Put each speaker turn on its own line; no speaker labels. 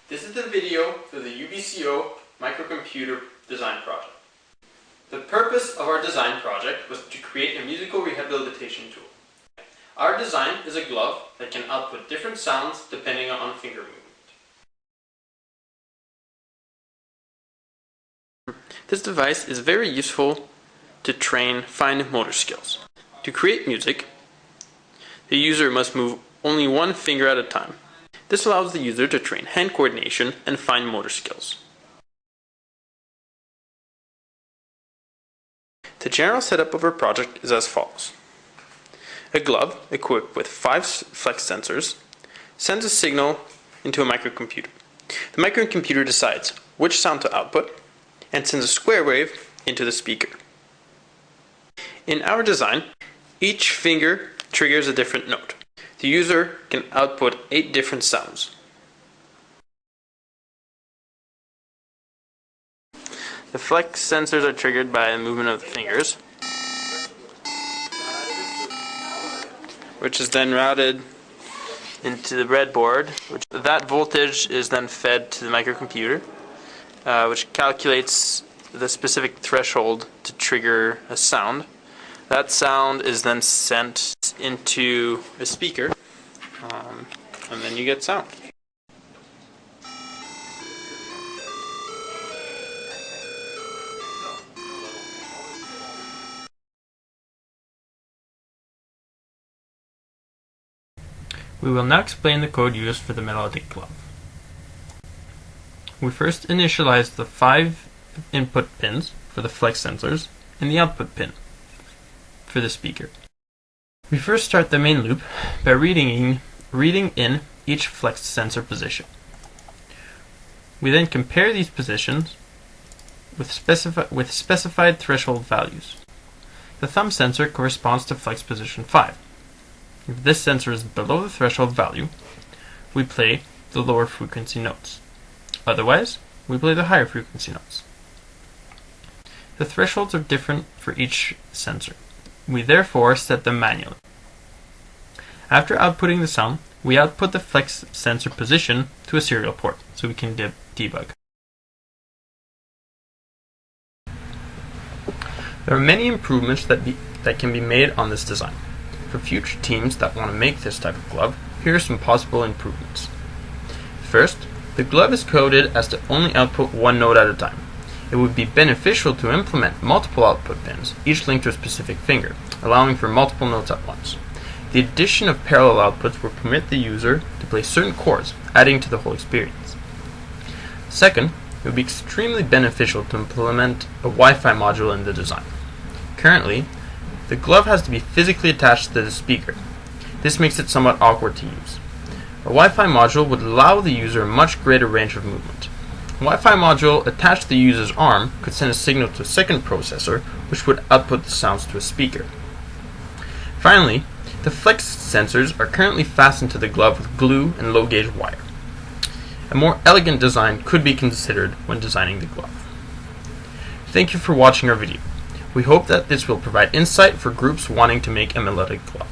This is the video for the UBCO Microcomputer design project. The purpose of our design project was to create a musical rehabilitation tool. Our design is a glove that can output different sounds depending on finger movement. This device is very useful to train fine motor skills. To create music, the user must move only one finger at a time. This allows the user to train hand coordination and fine motor skills. The general setup of our project is as follows. A glove equipped with 5 flex sensors sends a signal into a microcomputer. The microcomputer decides which sound to output and sends a square wave into the speaker. In our design, each finger triggers a different note. The user can output 8 different sounds. The flex sensors are triggered by the movement of the fingers, which is then routed into the breadboard. That voltage is then fed to the microcomputer, which calculates the specific threshold to trigger a sound. That sound is then sent into a speaker, and then you get sound. We will now explain the code used for the Melodic glove. We first initialize the 5 input pins for the flex sensors and the output pin for the speaker. We first start the main loop by reading in each flex sensor position. We then compare these positions with specified threshold values. The thumb sensor corresponds to flex position 5. If this sensor is below the threshold value, we play the lower frequency notes. Otherwise, we play the higher frequency notes. The thresholds are different for each sensor. We therefore set them manually. After outputting the sound, we output the flex sensor position to a serial port so we can debug. There are many improvements that can be made on this design. For future teams that want to make this type of glove, here are some possible improvements. First, the glove is coded as to only output one note at a time. It would be beneficial to implement multiple output pins, each linked to a specific finger, allowing for multiple notes at once. The addition of parallel outputs will permit the user to play certain chords, adding to the whole experience. Second, it would be extremely beneficial to implement a Wi-Fi module in the design. Currently, the glove has to be physically attached to the speaker. This makes it somewhat awkward to use. A Wi-Fi module would allow the user a much greater range of movement. A Wi-Fi module attached to the user's arm could send a signal to a second processor, which would output the sounds to a speaker. Finally, the flex sensors are currently fastened to the glove with glue and low-gauge wire. A more elegant design could be considered when designing the glove. Thank you for watching our video. We hope that this will provide insight for groups wanting to make a melodic glove.